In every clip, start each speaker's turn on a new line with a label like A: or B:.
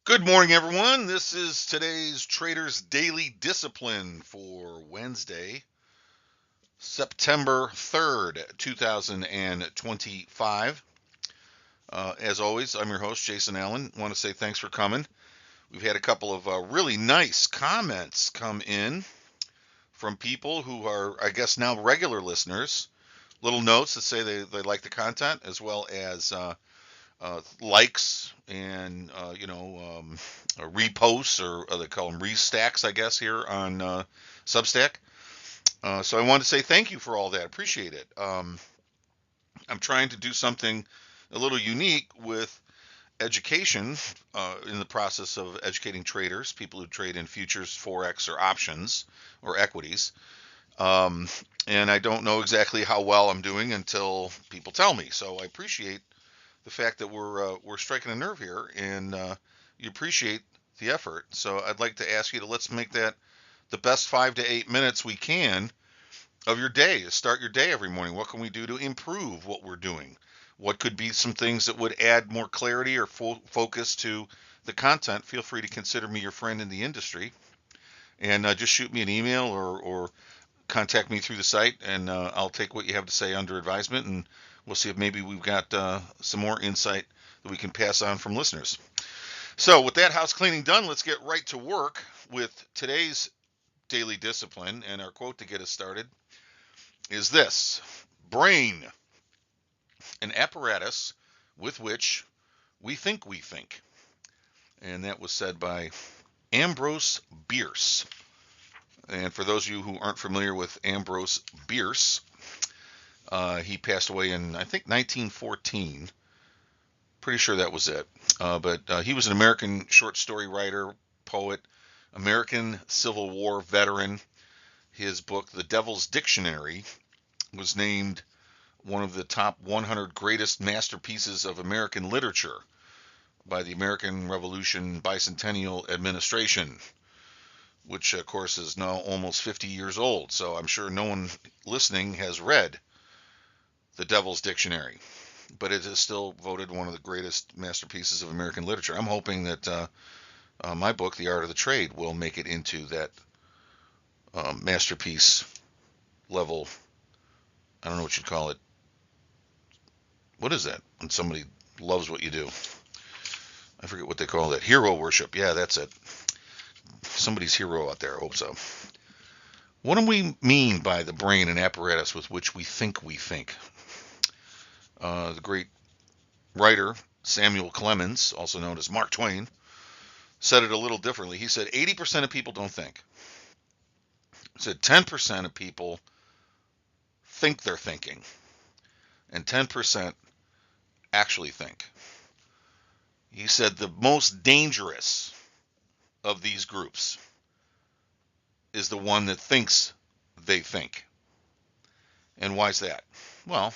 A: Good morning, everyone. This is today's Trader's Daily Discipline for Wednesday, September 3rd, 2025. As always, I'm your host, Jason Allen. Want to say thanks for coming. We've had a couple of really nice comments come in from people who are, I guess, now regular listeners. Little notes that say they like the content, as well as likes and reposts, or they call them restacks, I guess, here on Substack. So I want to say thank you for all that. Appreciate it. I'm trying to do something a little unique with education, in the process of educating traders, people who trade in futures, forex, or options, or equities. Um, and I don't know exactly how well I'm doing until people tell me. So I appreciate the fact that we're striking a nerve here, and you appreciate the effort. So I'd like to ask you to let's make that the best 5 to 8 minutes we can of your day to start your day every morning. What can we do to improve what we're doing? What could be some things that would add more clarity or focus to the content? Feel free to consider me your friend in the industry, and just shoot me an email, or contact me through the site, and I'll take what you have to say under advisement, and we'll see if maybe we've got some more insight that we can pass on from listeners. So, with that house cleaning done, let's get right to work with today's daily discipline. And our quote to get us started is this: brain, an apparatus with which we think we think. And that was said by Ambrose Bierce. And for those of you who aren't familiar with Ambrose Bierce, he passed away in, I think, 1914. Pretty sure that was it. But he was an American short story writer, poet, American Civil War veteran. His book, The Devil's Dictionary, was named one of the top 100 greatest masterpieces of American literature by the American Revolution Bicentennial Administration, which, of course, is now almost 50 years old. So I'm sure no one listening has read The Devil's Dictionary, but it is still voted one of the greatest masterpieces of American literature. I'm hoping that my book, The Art of the Trade, will make it into that masterpiece level. I don't know what you'd call it. What is that when somebody loves what you do? I forget what they call that. Hero worship. Yeah, that's it. Somebody's hero out there. I hope so. What do we mean by the brain and apparatus with which we think we think? The great writer Samuel Clemens, also known as Mark Twain, said it a little differently. He said 80% of people don't think. He said 10% of people think they're thinking, and 10% actually think. He said the most dangerous of these groups is the one that thinks they think. And why is that? Well,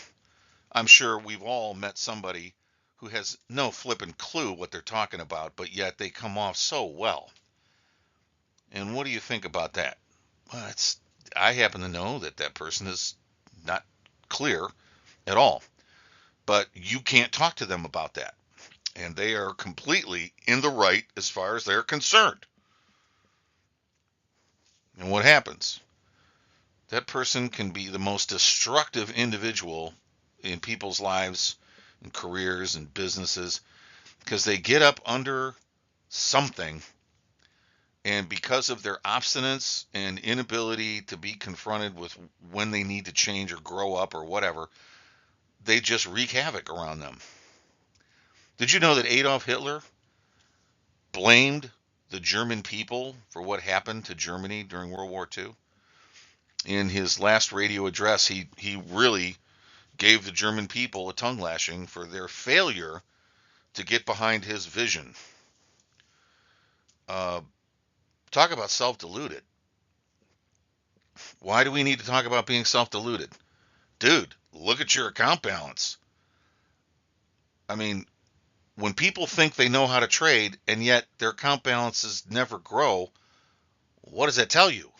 A: I'm sure we've all met somebody who has no flippin' clue what they're talking about, but yet they come off so well. And what do you think about that? Well, I happen to know that that person is not clear at all, but you can't talk to them about that. And they are completely in the right as far as they're concerned. And what happens? That person can be the most destructive individual in people's lives and careers and businesses, because they get up under something, and because of their obstinance and inability to be confronted with when they need to change or grow up or whatever, they just wreak havoc around them. Did you know that Adolf Hitler blamed the German people for what happened to Germany during World War II? In his last radio address, he really gave the German people a tongue lashing for their failure to get behind his vision. Uh, Talk about self-deluded. Why do we need to talk about being self-deluded? Dude, look at your account balance. I mean, when people think they know how to trade and yet their account balances never grow, what does that tell you?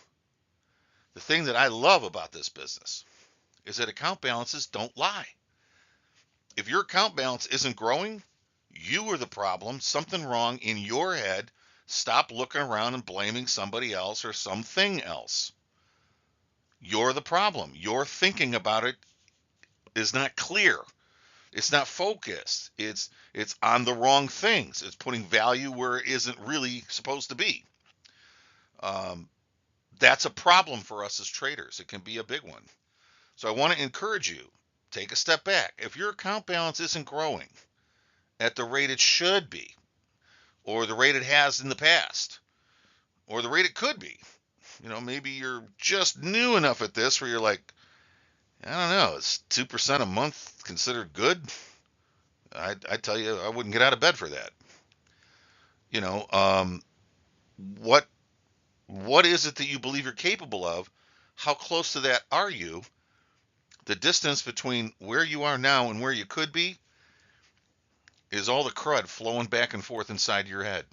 A: The thing that I love about this business is that account balances don't lie. If your account balance isn't growing, You are the problem. Something wrong in your head. Stop looking around and blaming somebody else or something else. You're the problem. Your thinking about it is not clear. It's not focused. It's on the wrong things. It's putting value where it isn't really supposed to be. Um, that's a problem for us as traders. It can be a big one. So I want to encourage you, take a step back. If your account balance isn't growing at the rate it should be, or the rate it has in the past, or the rate it could be, maybe you're just new enough at this where you're like, I don't know, is 2% a month considered good? I tell you, I wouldn't get out of bed for that. You know, what what is it that you believe you're capable of? How close to that are you? The distance between where you are now and where you could be is all the crud flowing back and forth inside your head.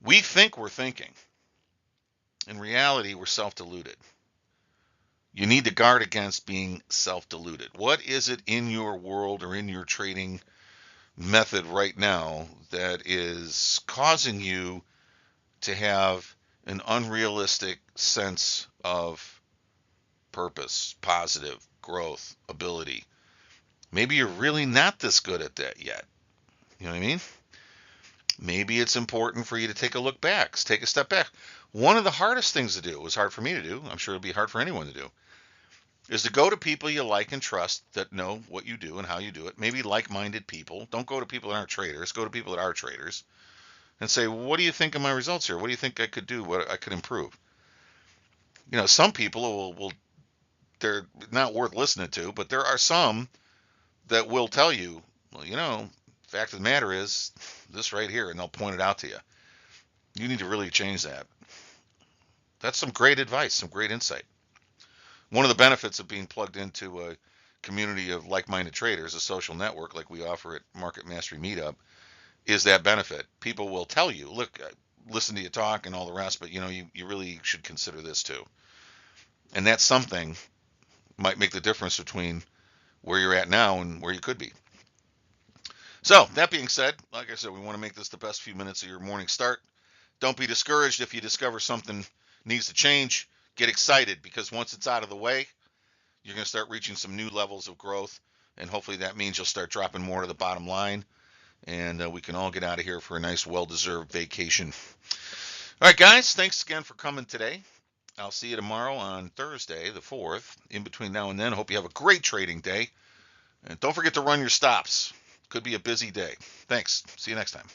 A: We think we're thinking. In reality, we're self-deluded. You need to guard against being self-deluded. What is it in your world or in your trading method right now that is causing you to have an unrealistic sense of purpose, positive growth, ability? Maybe you're really not this good at that yet. You know what I mean? Maybe it's important for you to take a look back, take a step back. One of the hardest things to do, it was hard for me to do, I'm sure it'll be hard for anyone to do, is to go to people you like and trust that know what you do and how you do it. Maybe like-minded people. Don't go to people that aren't traders. Go to people that are traders and say, what do you think of my results here? What do you think I could do? What I could improve? Some people will they're not worth listening to, but there are some that will tell you, well, fact of the matter is this right here, and they'll point it out to you. You need to really change that. That's some great advice, some great insight. One of the benefits of being plugged into a community of like-minded traders, a social network like we offer at Market Mastery Meetup, is that benefit. People will tell you, look, listen to you talk and all the rest, but you really should consider this too. And that something might make the difference between where you're at now and where you could be. So that being said, like I said, we want to make this the best few minutes of your morning start. Don't be discouraged if you discover something needs to change. Get excited, because once it's out of the way, you're going to start reaching some new levels of growth, and hopefully that means you'll start dropping more to the bottom line, and we can all get out of here for a nice, well-deserved vacation. All right, guys, thanks again for coming today. I'll see you tomorrow on Thursday, the 4th. In between now and then, I hope you have a great trading day, and don't forget to run your stops. Could be a busy day. Thanks. See you next time.